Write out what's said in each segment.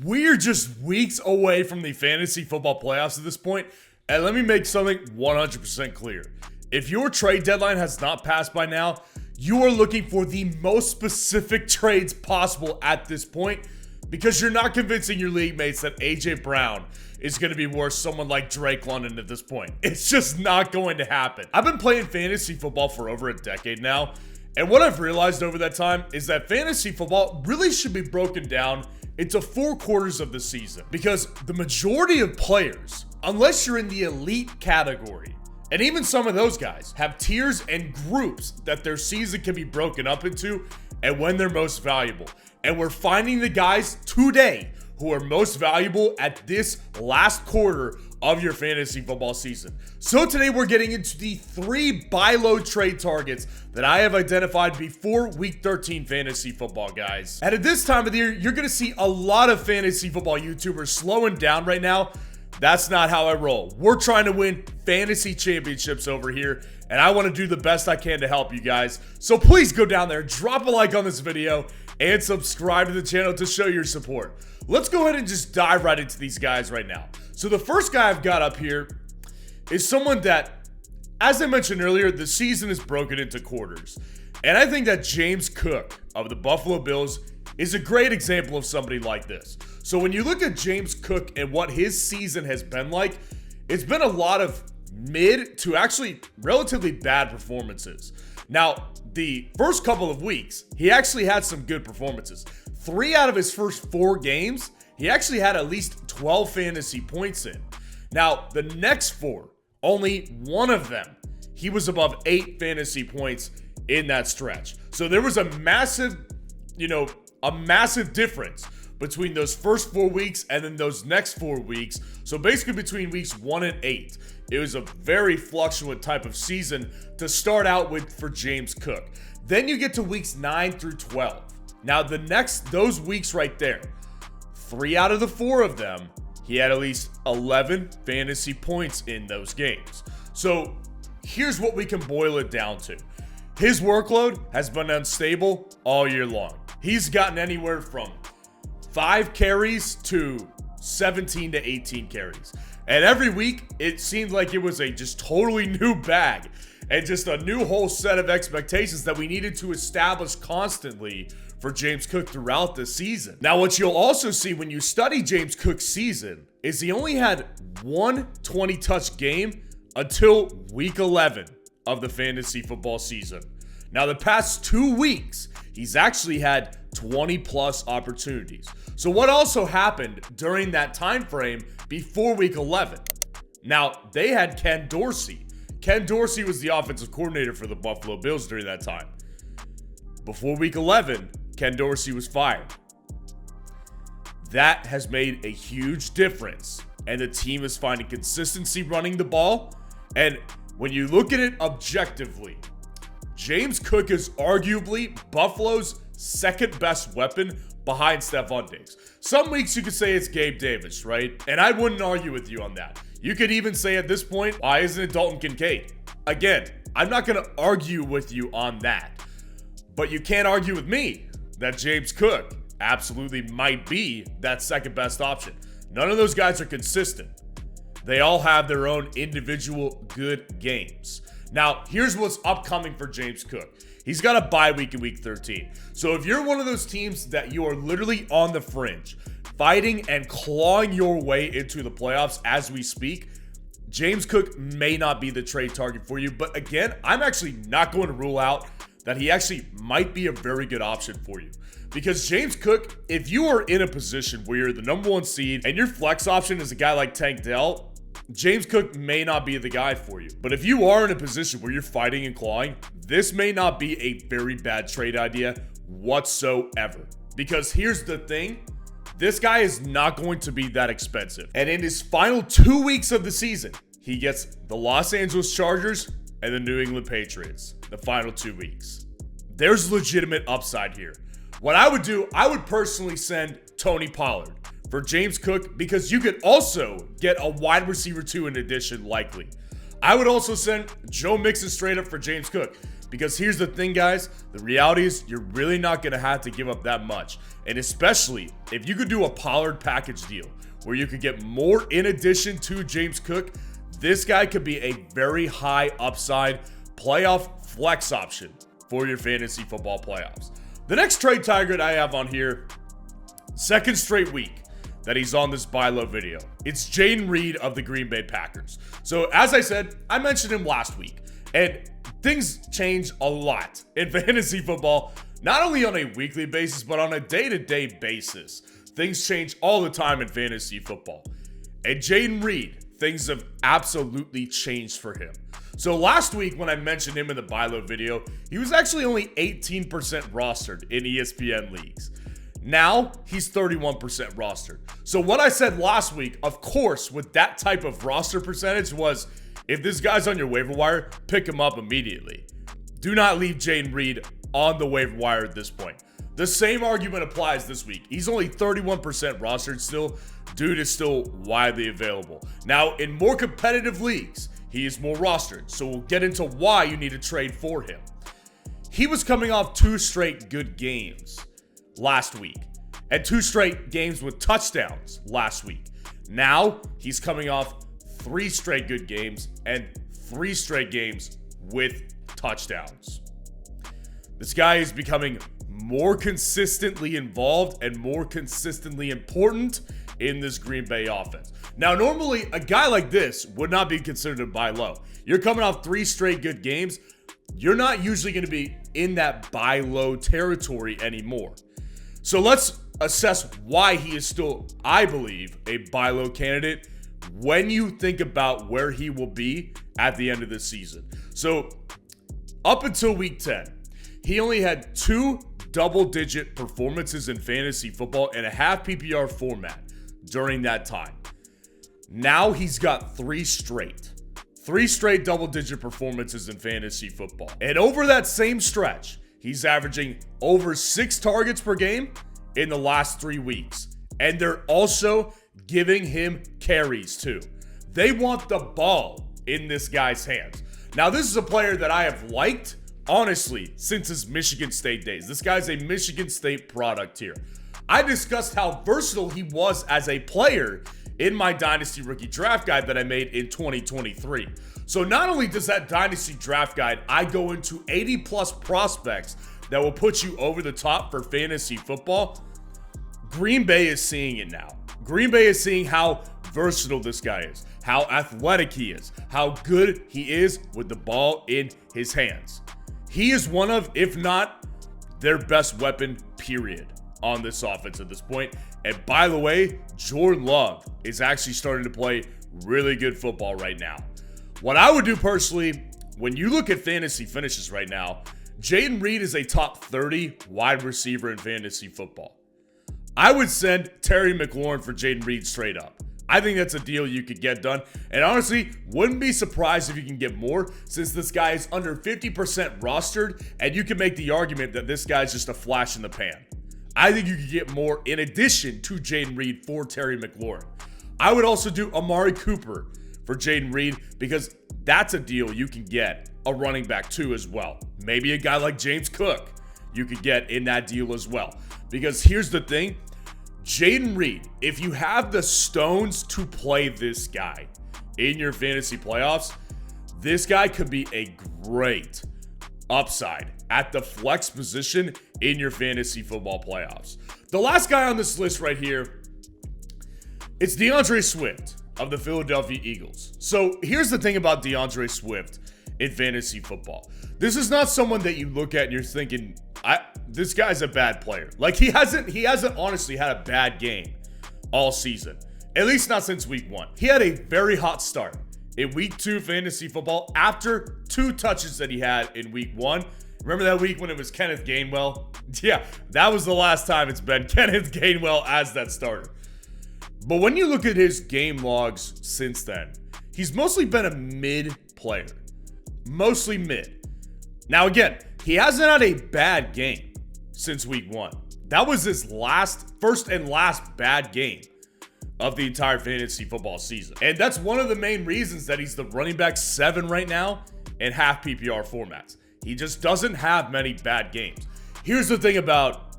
We're just weeks away from the fantasy football playoffs at this point, and let me make something 100% clear. If your trade deadline has not passed by now, you are looking for the most specific trades possible at this point, because you're not convincing your league mates that AJ Brown is going to be worth someone like Drake London at this point. It's just not going to happen. I've been playing fantasy football for over a decade now, and what I've realized over that time is that fantasy football really should be broken down into 4 quarters of the season, because the majority of players, unless you're in the elite category, and even some of those guys, have tiers and groups that their season can be broken up into and when they're most valuable. And we're finding the guys today who are most valuable at this last quarter of your fantasy football season. So today we're getting into the 3 buy low trade targets that I have identified before week 13 fantasy football, guys. And at this time of the year, you're gonna see a lot of fantasy football YouTubers slowing down right now. That's not how I roll. We're trying to win fantasy championships over here, and I want to do the best I can to help you guys. So please go down there, drop a like on this video, and subscribe to the channel to show your support. Let's go ahead and just dive right into these guys right now. So the first guy I've got up here is someone that, as I mentioned earlier, the season is broken into quarters. And I think that James Cook of the Buffalo Bills is a great example of somebody like this. So when you look at James Cook and what his season has been like, it's been a lot of mid to actually relatively bad performances. Now, the first couple of weeks, he actually had some good performances. 3 out of his first 4 games, he actually had at least 12 fantasy points in. Now, the next 4, only 1 of them, he was above 8 fantasy points in that stretch. So there was a massive, a massive difference between those first 4 weeks and then those next 4 weeks. So basically between weeks 1 and 8, it was a very fluctuant type of season to start out with for James Cook. Then you get to weeks 9 through 12. Now those weeks right there, 3 out of the 4 of them, he had at least 11 fantasy points in those games. So here's what we can boil it down to. His workload has been unstable all year long. He's gotten anywhere from 5 carries to 17 to 18 carries. And every week, it seemed like it was a just totally new bag and just a new whole set of expectations that we needed to establish constantly for James Cook throughout the season. Now, what you'll also see when you study James Cook's season is he only had 1 20-touch game until week 11 of the fantasy football season. Now, the past 2 weeks, he's actually had 20-plus opportunities. So what also happened during that time frame before week 11? Now, they had Ken Dorsey. Ken Dorsey was the offensive coordinator for the Buffalo Bills during that time. Before week 11, Ken Dorsey was fired. That has made a huge difference, and the team is finding consistency running the ball. And when you look at it objectively, James Cook is arguably Buffalo's second best weapon behind Stephon Diggs. Some weeks you could say it's Gabe Davis, right? And I wouldn't argue with you on that. You could even say at this point, why isn't it Dalton Kincaid? Again, I'm not going to argue with you on that. But you can't argue with me that James Cook absolutely might be that second best option. None of those guys are consistent. They all have their own individual good games. Now, here's what's upcoming for James Cook. He's got a bye week in week 13. So if you're one of those teams that you are literally on the fringe, fighting and clawing your way into the playoffs as we speak, James Cook may not be the trade target for you. But again, I'm actually not going to rule out that he actually might be a very good option for you. Because James Cook, if you are in a position where you're the number 1 seed and your flex option is a guy like Tank Dell, James Cook may not be the guy for you. But if you are in a position where you're fighting and clawing, this may not be a very bad trade idea whatsoever. Because here's the thing, this guy is not going to be that expensive. And in his final 2 weeks of the season, he gets the Los Angeles Chargers and the New England Patriots, the final 2 weeks. There's legitimate upside here. What I would do, I would personally send Tony Pollard for James Cook, because you could also get a wide receiver 2 in addition, likely. I would also send Joe Mixon straight up for James Cook. Because here's the thing, guys. The reality is you're really not going to have to give up that much. And especially if you could do a Pollard package deal where you could get more in addition to James Cook, this guy could be a very high upside playoff flex option for your fantasy football playoffs. The next trade target I have on here, second straight week that he's on this buy low video. It's Jaden Reed of the Green Bay Packers. So as I said, I mentioned him last week, and things change a lot in fantasy football, not only on a weekly basis, but on a day-to-day basis. Things change all the time in fantasy football. And Jaden Reed, things have absolutely changed for him. So last week when I mentioned him in the buy low video, he was actually only 18% rostered in ESPN leagues. Now he's 31% rostered. So what I said last week, of course, with that type of roster percentage was, if this guy's on your waiver wire, pick him up immediately. Do not leave Jaden Reed on the waiver wire at this point. The same argument applies this week. He's only 31% rostered still. Dude is still widely available. Now, in more competitive leagues, he is more rostered. So we'll get into why you need to trade for him. He was coming off 2 straight good games last week and 2 straight games with touchdowns last week. Now he's coming off 3 straight good games and 3 straight games with touchdowns. This guy is becoming more consistently involved and more consistently important in this Green Bay offense. Now, normally a guy like this would not be considered a buy low. You're coming off 3 straight good games. You're not usually going to be in that buy low territory anymore. So let's assess why he is still, I believe, a buy low candidate when you think about where he will be at the end of the season. So up until week 10, he only had 2 double-digit performances in fantasy football in a half PPR format during that time. Now he's got 3 straight double-digit performances in fantasy football. And over that same stretch, he's averaging over 6 targets per game in the last 3 weeks. And they're also giving him carries too. They want the ball in this guy's hands. Now, this is a player that I have liked, honestly, since his Michigan State days. This guy's a Michigan State product here. I discussed how versatile he was as a player in my Dynasty Rookie Draft Guide that I made in 2023. So not only does that Dynasty Draft Guide, I go into 80 plus prospects that will put you over the top for fantasy football. Green Bay is seeing it now. Green Bay is seeing how versatile this guy is, how athletic he is, how good he is with the ball in his hands. He is one of, if not their best weapon, period, on this offense at this point. And by the way, Jordan Love is actually starting to play really good football right now. What I would do personally, when you look at fantasy finishes right now, Jaden Reed is a top 30 wide receiver in fantasy football. I would send Terry McLaurin for Jaden Reed straight up. I think that's a deal you could get done. And honestly, wouldn't be surprised if you can get more, since this guy is under 50% rostered, and you can make the argument that this guy's just a flash in the pan. I think you could get more in addition to Jaden Reed for Terry McLaurin. I would also do Amari Cooper for Jaden Reed, because that's a deal you can get a running back too as well. Maybe a guy like James Cook you could get in that deal as well. Because here's the thing, Jaden Reed, if you have the stones to play this guy in your fantasy playoffs, this guy could be a great upside at the flex position in your fantasy football playoffs. The last guy on this list right here, it's DeAndre Swift of the Philadelphia Eagles. So here's the thing about DeAndre Swift in fantasy football. This is not someone that you look at and you're thinking, this guy's a bad player. Like, he hasn't honestly had a bad game all season. At least not since week 1. He had a very hot start in week 2 fantasy football after 2 touches that he had in week 1. Remember that week when it was Kenneth Gainwell? Yeah, that was the last time it's been Kenneth Gainwell as that starter. But when you look at his game logs since then, he's mostly been a mid player. Mostly mid. Now again, he hasn't had a bad game since week 1. That was his first and last bad game of the entire fantasy football season. And that's one of the main reasons that he's the running back 7 right now in half PPR formats. He just doesn't have many bad games. Here's the thing about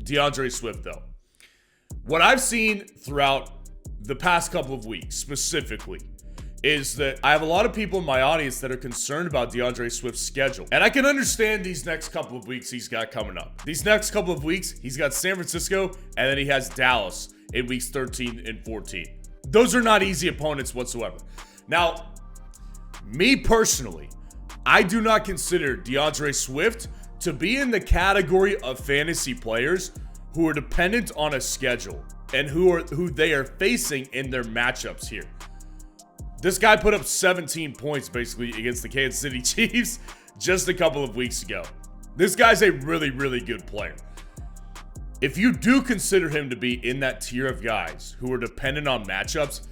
DeAndre Swift, though. What I've seen throughout the past couple of weeks, specifically, is that I have a lot of people in my audience that are concerned about DeAndre Swift's schedule. And I can understand these next couple of weeks he's got coming up. These next couple of weeks, he's got San Francisco, and then he has Dallas in weeks 13 and 14. Those are not easy opponents whatsoever. Now, me personally, I do not consider DeAndre Swift to be in the category of fantasy players who are dependent on a schedule and who they are facing in their matchups here. This guy put up 17 points basically against the Kansas City Chiefs just a couple of weeks ago. This guy's a really, really good player. If you do consider him to be in that tier of guys who are dependent on matchups,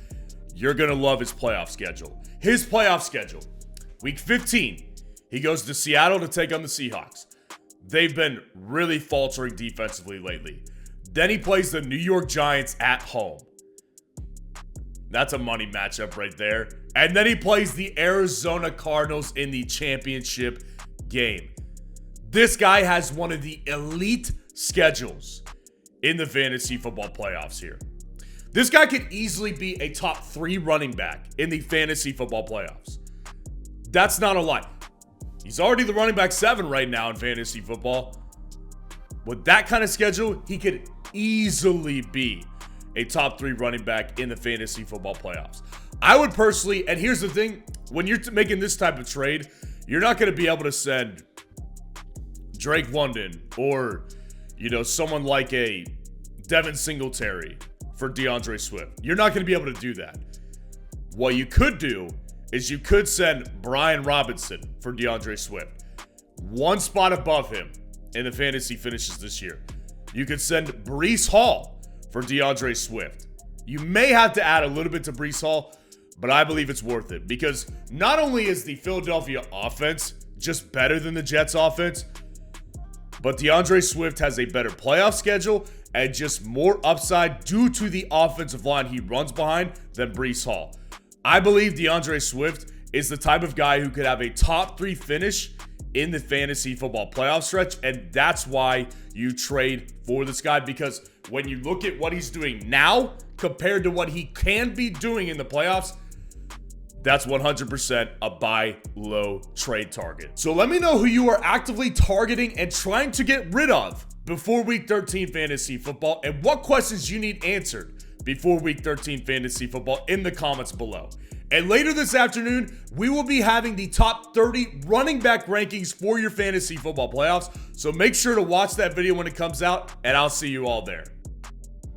you're going to love his playoff schedule. His playoff schedule, week 15, he goes to Seattle to take on the Seahawks. They've been really faltering defensively lately. Then he plays the New York Giants at home. That's a money matchup right there. And then he plays the Arizona Cardinals in the championship game. This guy has one of the elite schedules in the fantasy football playoffs here. This guy could easily be a top 3 running back in the fantasy football playoffs. That's not a lie. He's already the running back 7 right now in fantasy football. With that kind of schedule, he could easily be a top 3 running back in the fantasy football playoffs. I would personally, and here's the thing, when you're making this type of trade, you're not going to be able to send Drake London or, someone like a Devin Singletary for DeAndre Swift. You're not going to be able to do that. What you could do is you could send Brian Robinson for DeAndre Swift. One spot above him in the fantasy finishes this year. You could send Breece Hall for DeAndre Swift. You may have to add a little bit to Breece Hall, but I believe it's worth it because not only is the Philadelphia offense just better than the Jets offense, but DeAndre Swift has a better playoff schedule and just more upside due to the offensive line he runs behind than Breece Hall. I believe DeAndre Swift is the type of guy who could have a top 3 finish in the fantasy football playoff stretch, and that's why you trade for this guy, because when you look at what he's doing now compared to what he can be doing in the playoffs, that's 100% a buy low trade target. So let me know who you are actively targeting and trying to get rid of before week 13 fantasy football, and what questions you need answered before week 13 fantasy football in the comments below. And later this afternoon, we will be having the top 30 running back rankings for your fantasy football playoffs. So make sure to watch that video when it comes out, and I'll see you all there.